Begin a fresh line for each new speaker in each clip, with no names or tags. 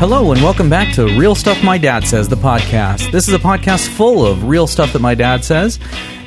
Hello and welcome back to Real Stuff My Dad Says, the podcast. This is a podcast full of real stuff that my dad says,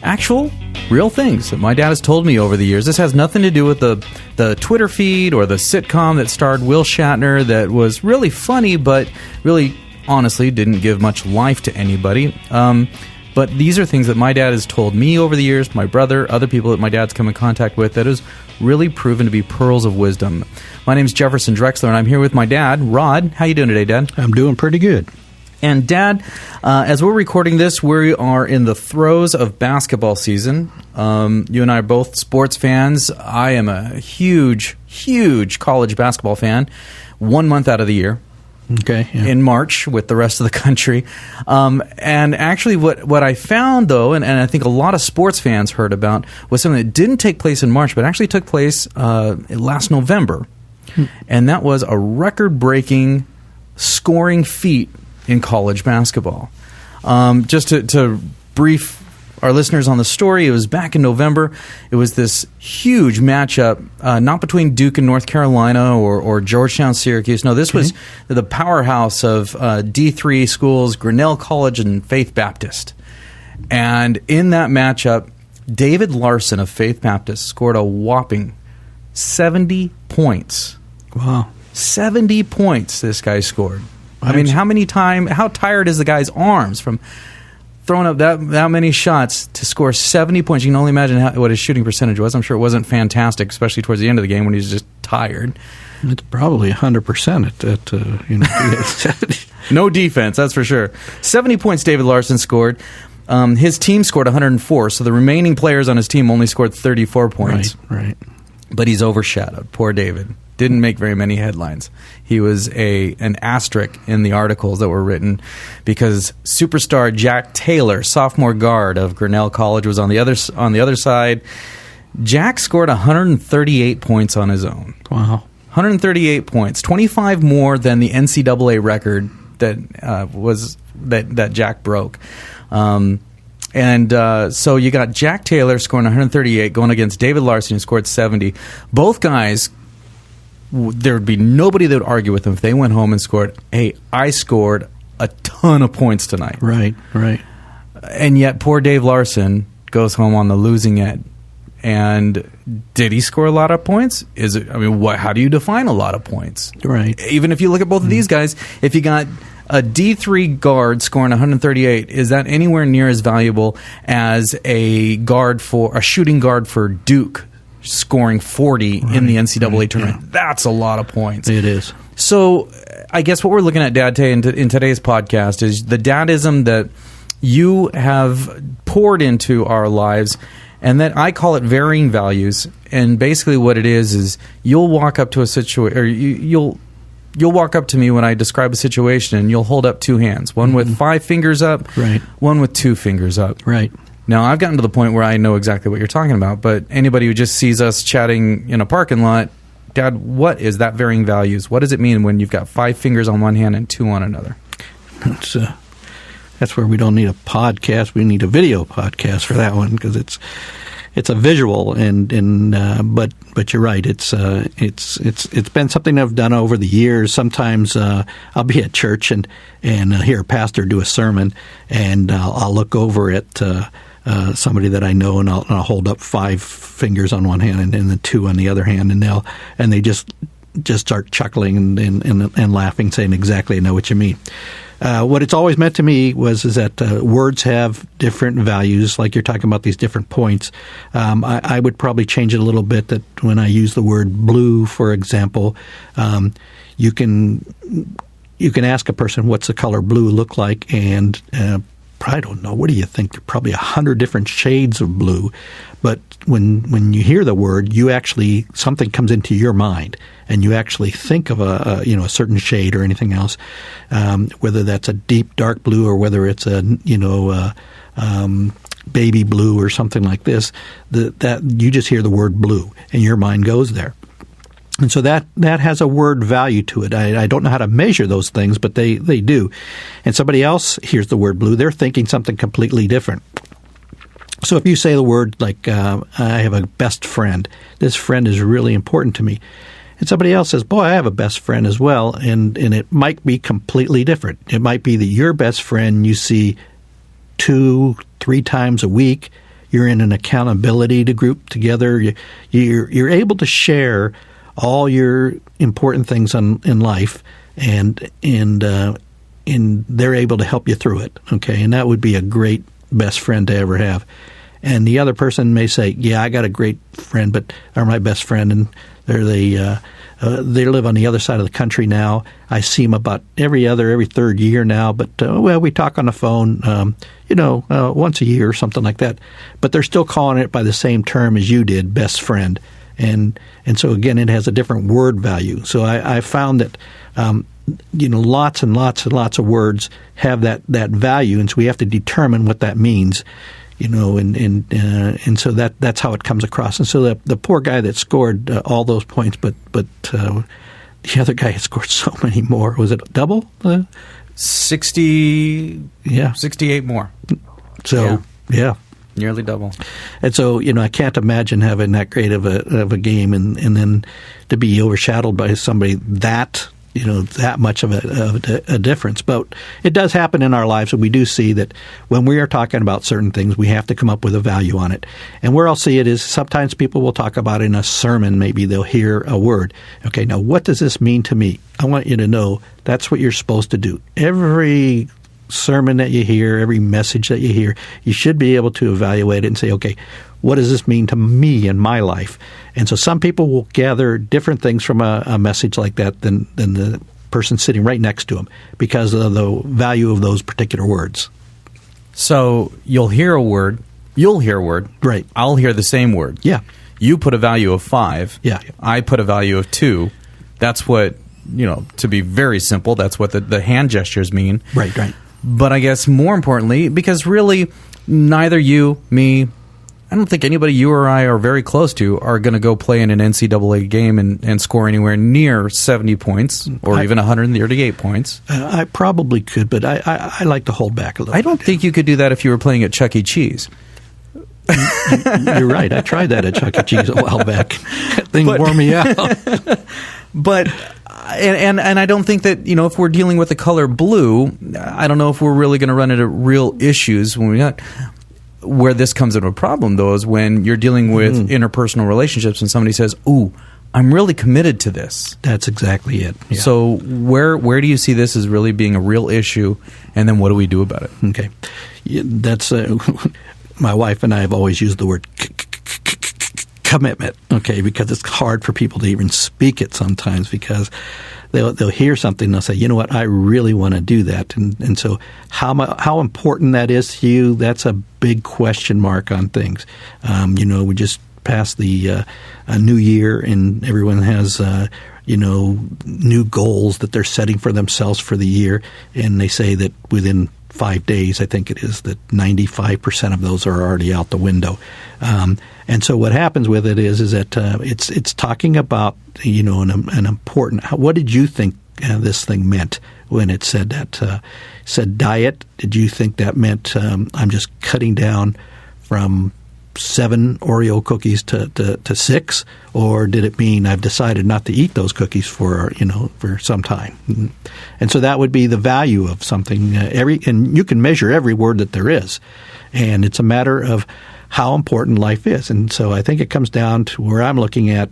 actual real things that my dad has told me over the years. This has nothing to do with the Twitter feed or the sitcom that starred Will Shatner that was really funny but really, honestly, didn't give much life to anybody. But these are things that my dad has told me over the years, my brother, other people that my dad's come in contact with, that has really proven to be pearls of wisdom. My name's Jefferson Drexler, and I'm here with my dad, Rod. How you doing today, Dad?
I'm doing pretty good.
And Dad, as we're recording this, we are in the throes of basketball season. You and I are both sports fans. I am a huge, huge college basketball fan, 1 month out of the year.
Okay. Yeah.
In March with the rest of the country. And actually what I found, though, and I think a lot of sports fans heard about, was something that didn't take place in March, but actually took place last November. And that was a record-breaking scoring feat in college basketball. Just to brief our listeners on the story, it was back in November. It was this huge matchup, not between Duke and North Carolina or Georgetown, Syracuse. No, this was the powerhouse of D3 schools, Grinnell College and Faith Baptist. And in that matchup, David Larson of Faith Baptist scored a whopping 70 points.
Wow. 70
points this guy scored. I mean, how tired is the guy's arms from throwing up that many shots to score 70 points? You can only imagine what his shooting percentage was. I'm sure it wasn't fantastic, especially towards the end of the game when he was just tired.
It's probably 100% at
No defense, that's for sure. 70 points David Larson scored. His team scored 104, so the remaining players on his team only scored 34 points.
Right.
But he's overshadowed. Poor David. Didn't make very many headlines. He was an asterisk in the articles that were written because superstar Jack Taylor, sophomore guard of Grinnell College, was on the other side. Jack scored 138 points on his own.
Wow.
138 points, 25 more than the NCAA record that Jack broke. So you got Jack Taylor scoring 138 going against David Larson, who scored 70. Both guys, there would be nobody that would argue with them if they went home and scored, hey, I scored a ton of points tonight.
Right.
And yet poor Dave Larson goes home on the losing end. And did he score a lot of points? How do you define a lot of points?
Right.
Even if you look at both of these guys, if you got a D3 guard scoring 138, is that anywhere near as valuable as a shooting guard for Duke scoring 40 in the NCAA tournament? Yeah. That's a lot of points.
It is.
So I guess what we're looking at, Dad, in today's podcast is the dadism that you have poured into our lives, and that I call it varying values. And basically what it is you'll walk up to a situation, or you'll walk up to me when I describe a situation, and you'll hold up two hands, one with 5 fingers up,
right,
one with 2 fingers up.
Right.
Now, I've gotten to the point where I know exactly what you're talking about, but anybody who just sees us chatting in a parking lot, Dad, what is that varying values? What does it mean when you've got 5 fingers on one hand and 2 on another?
That's where we don't need a podcast. We need a video podcast for that one, because it's a visual, but you're right. It's been something I've done over the years. Sometimes I'll be at church and hear a pastor do a sermon, and I'll look over at somebody that I know, and I'll hold up 5 fingers on one hand and then 2 on the other hand, and they just start chuckling and laughing, saying, exactly, I know what you mean. What it's always meant to me is that words have different values, like you're talking about these different points. I would probably change it a little bit, that when I use the word blue, for example, you can ask a person, what's the color blue look like? And I don't know, what do you think? Probably 100 different shades of blue. But when you hear the word, something comes into your mind, and you actually think of a certain shade or anything else, whether that's a deep dark blue or whether it's a baby blue or something like this. That you just hear the word blue, and your mind goes there. And so that has a word value to it. I don't know how to measure those things, but they do. And somebody else hears the word blue, they're thinking something completely different. So if you say the word like, I have a best friend, this friend is really important to me. And somebody else says, boy, I have a best friend as well, and it might be completely different. It might be that your best friend you see 2-3 times a week. You're in an accountability group together. You're able to share all your important things in life, and they're able to help you through it. Okay, and that would be a great best friend to ever have. And the other person may say, "Yeah, I got a great friend, but they're my best friend, and they live on the other side of the country now. I see them about every third year now, but we talk on the phone, once a year or something like that. But they're still calling it by the same term as you did, best friend, and so again, it has a different word value. So I found that lots and lots and lots of words have that value, and so we have to determine what that means. And so that's how it comes across. And so the poor guy that scored all those points, but the other guy had scored so many more. Was it double?
60, yeah, 68 more.
So yeah.
Nearly double.
And so, I can't imagine having that great of a game and then to be overshadowed by somebody that much of a difference. But it does happen in our lives, and we do see that when we are talking about certain things, we have to come up with a value on it. And where I'll see it is sometimes people will talk about in a sermon, maybe they'll hear a word. Okay, now what does this mean to me? I want you to know that's what you're supposed to do. Every sermon that you hear, every message that you hear, you should be able to evaluate it and say, okay, what does this mean to me in my life? And so some people will gather different things from a message like that than the person sitting right next to them because of the value of those particular words.
So you'll hear a word.
Right.
I'll hear the same word.
Yeah.
You put a value of 5.
Yeah.
I put a value of 2. That's what, to be very simple, that's what the hand gestures mean.
Right.
But I guess more importantly, because really neither you, me, I don't think anybody you or I are very close to are going to go play in an NCAA game and score anywhere near 70 points or even 138 points.
I probably could, but I like to hold back a little
bit. I don't think you could do that if you were playing at Chuck E. Cheese.
You're right. I tried that at Chuck E. Cheese a while back. That thing wore me out.
But and I don't think that, if we're dealing with the color blue, I don't know if we're really going to run into real issues when we got. Where this comes into a problem, though, is when you're dealing with interpersonal relationships and somebody says, ooh, I'm really committed to this.
That's exactly it. Yeah.
So where do you see this as really being a real issue, and then what do we do about it?
Okay. That's my wife and I have always used the word commitment, okay, because it's hard for people to even speak it sometimes because they'll hear something and they'll say, you know what, I really want to do that. And so how important that is to you, that's a big question mark on things. We just passed the new year and everyone has new goals that they're setting for themselves for the year, and they say that within 5 days, I think it is, that 95% of those are already out the window. And so what happens with it is that it's talking about an important. What did you think this thing meant when it said that? Said diet. Did you think that meant I'm just cutting down from 7 Oreo cookies to 6, or did it mean I've decided not to eat those cookies for some time? And so that would be the value of something. And you can measure every word that there is, and it's a matter of how important life is. And so I think it comes down to where I'm looking at: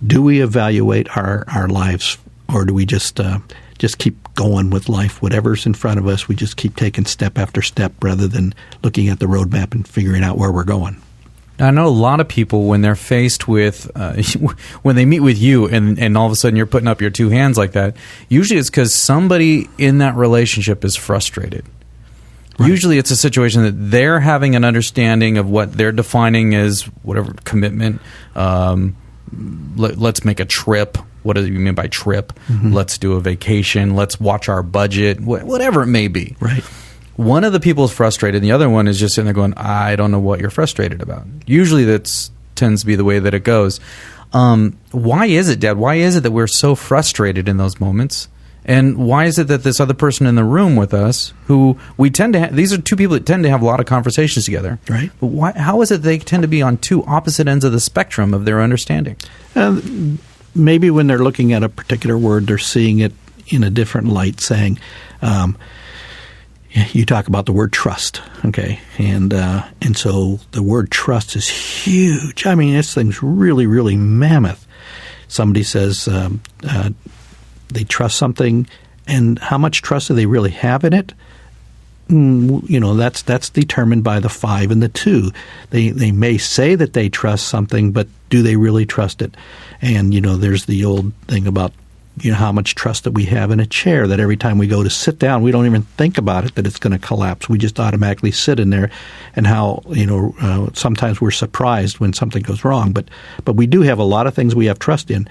do we evaluate our lives, or do we just keep going with life? Whatever's in front of us, we just keep taking step after step rather than looking at the roadmap and figuring out where we're going.
I know a lot of people, when they're faced with, when they meet with you and all of a sudden you're putting up your 2 hands like that, usually it's because somebody in that relationship is frustrated. Right. Usually it's a situation that they're having an understanding of what they're defining as whatever commitment. Let's make a trip. What do you mean by trip? Mm-hmm. Let's do a vacation. Let's watch our budget. Whatever it may be.
Right.
One of the people is frustrated, and the other one is just sitting there going, I don't know what you're frustrated about. Usually that tends to be the way that it goes. Why is it, Dad? Why is it that we're so frustrated in those moments? And why is it that this other person in the room with us, who we tend to these are 2 people that tend to have a lot of conversations together.
Right.
But how is it they tend to be on 2 opposite ends of the spectrum of their understanding?
maybe when they're looking at a particular word, they're seeing it in a different light, saying, you talk about the word trust, okay, and so the word trust is huge. I mean, this thing's really, really mammoth. Somebody says they trust something, and how much trust do they really have in it? That's determined by the 5 and the 2. They may say that they trust something, but do they really trust it? And there's the old thing about how much trust that we have in a chair, that every time we go to sit down, we don't even think about it that it's going to collapse. We just automatically sit in there, and how sometimes we're surprised when something goes wrong. But we do have a lot of things we have trust in.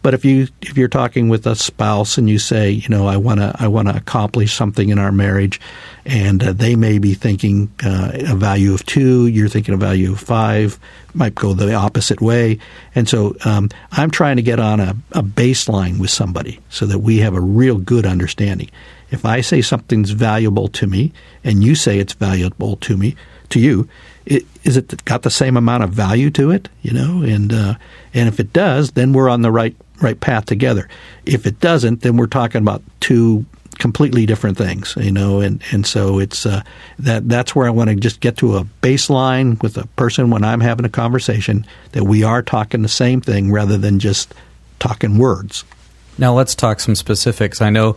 But if you're talking with a spouse and you say, I want to accomplish something in our marriage, and they may be thinking a value of 2, you're thinking a value of 5, might go the opposite way. And so I'm trying to get on a baseline with somebody so that we have a real good understanding. If I say something's valuable to me and you say it's valuable to you, is it got the same amount of value to it? And if it does, then we're on the right path together. If it doesn't, then we're talking about 2 completely different things, and so it's that's where I want to just get to a baseline with a person when I'm having a conversation, that we are talking the same thing rather than just talking words.
Now let's talk some specifics. I know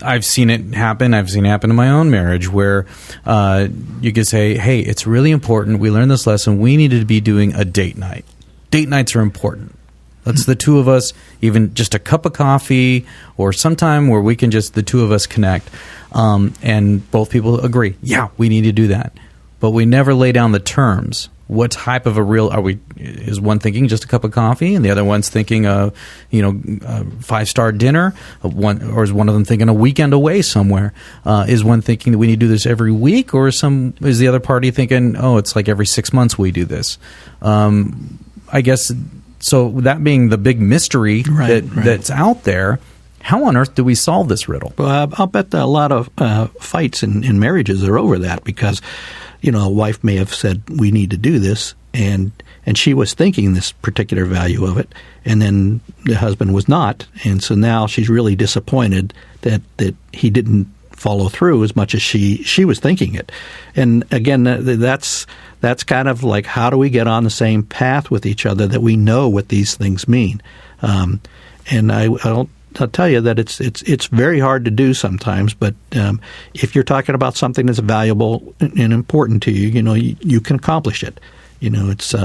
I've seen it happen. I've seen it happen in my own marriage where you could say, hey, it's really important. We learned this lesson. We needed to be doing a date night. Date nights are important. Let's the 2 of us, even just a cup of coffee or sometime where we can just the 2 of us connect. And both people agree, yeah, we need to do that. But we never lay down the terms. What type of is one thinking just a cup of coffee and the other one's thinking a 5-star dinner, or is one of them thinking a weekend away somewhere? Is one thinking that we need to do this every week, or is the other party thinking, oh, it's like every 6 months we do this? I guess, so that being the big mystery that's out there, how on earth do we solve this riddle?
Well, I'll bet that a lot of fights in marriages are over that, because a wife may have said, we need to do this, and she was thinking this particular value of it, and then the husband was not, and so now she's really disappointed that he didn't follow through as much as she was thinking it. And again, that's kind of like, how do we get on the same path with each other that we know what these things mean? And I'll tell you that it's very hard to do sometimes, but if you're talking about something that's valuable and important to you, you can accomplish it. It's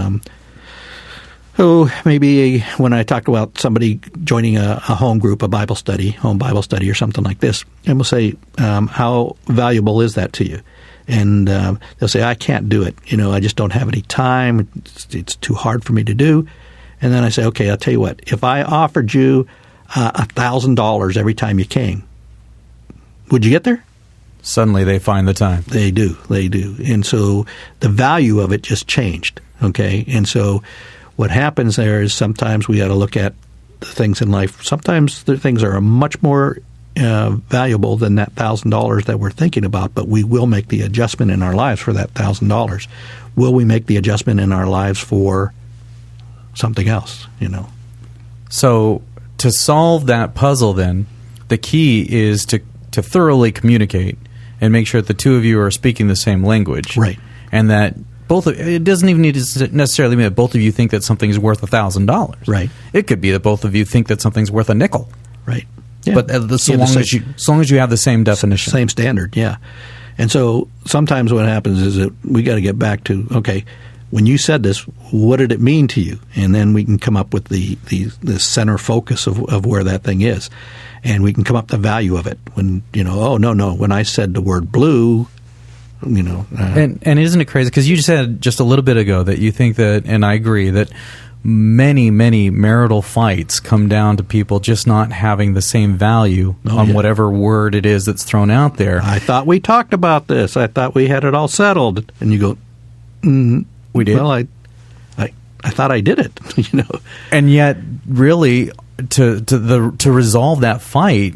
maybe when I talk about somebody joining a home group, home Bible study or something like this, and we'll say, how valuable is that to you? And they'll say, I can't do it. I just don't have any time. It's too hard for me to do. And then I say, okay, I'll tell you what. If I offered you $1,000 every time you came, would you get there?
Suddenly they find the time.
They do. And so the value of it just changed, okay? And so what happens there is sometimes we got to look at the things in life. Sometimes the things are much more valuable than that $1,000 that we're thinking about, but we will make the adjustment in our lives for that $1,000. Will we make the adjustment in our lives for something else,
So to solve that puzzle, then, the key is to thoroughly communicate and make sure that the 2 of you are speaking the same language.
Right.
And that it doesn't even need to necessarily mean that both of you think that something's worth $1,000.
Right.
It could be that both of you think that something's worth a nickel.
Right. Yeah.
But so long as you have the same definition.
Same standard, yeah. And so sometimes what happens is that we got to get back to, okay, when you said this, what did it mean to you? And then we can come up with the center focus of where that thing is. And we can come up with the value of it. When, oh, no, when I said the word blue, And
isn't it crazy? Because you said just a little bit ago that you think that, and I agree, that many, many marital fights come down to people just not having the same value on whatever word it is that's thrown out there.
I thought we talked about this. I thought we had it all settled. And you go,
we did?
Well, I thought I did it,
And yet, really, to resolve that fight,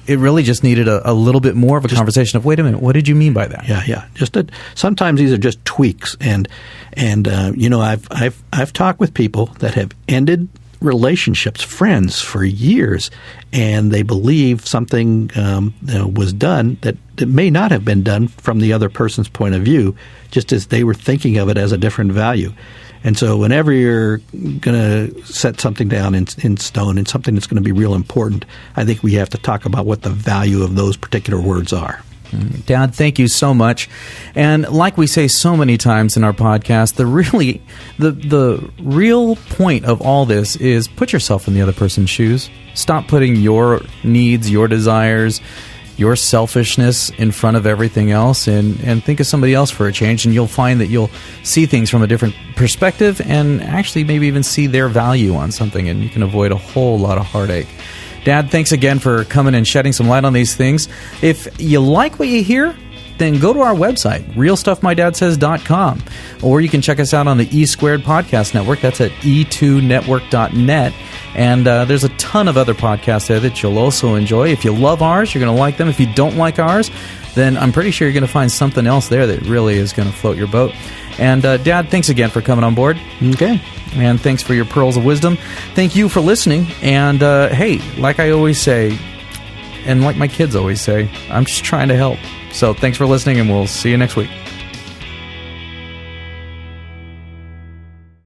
it really just needed a little bit more of a conversation of, wait a minute, what did you mean by that?
Yeah. Sometimes these are just tweaks, and I've talked with people that have ended relationships, friends for years, and they believe something was done that may not have been done from the other person's point of view, just as they were thinking of it as a different value. And so whenever you're going to set something down in stone and something that's going to be real important, I think we have to talk about what the value of those particular words are.
Dad, thank you so much. And like we say so many times in our podcast, the real point of all this is put yourself in the other person's shoes. Stop putting your needs, your desires, your selfishness in front of everything else, and think of somebody else for a change, and you'll find that you'll see things from a different perspective and actually maybe even see their value on something, and you can avoid a whole lot of heartache. Dad, thanks again for coming and shedding some light on these things. If you like what you hear, then go to our website, realstuffmydadsays.com, or you can check us out on the E Squared Podcast Network. That's at e2network.net. And there's a ton of other podcasts there that you'll also enjoy. If you love ours, you're going to like them. If you don't like ours, then I'm pretty sure you're going to find something else there that really is going to float your boat. And Dad, thanks again for coming on board.
Okay.
And thanks for your pearls of wisdom. Thank you for listening. And hey, like I always say, and like my kids always say, I'm just trying to help. So thanks for listening, and we'll see you next week.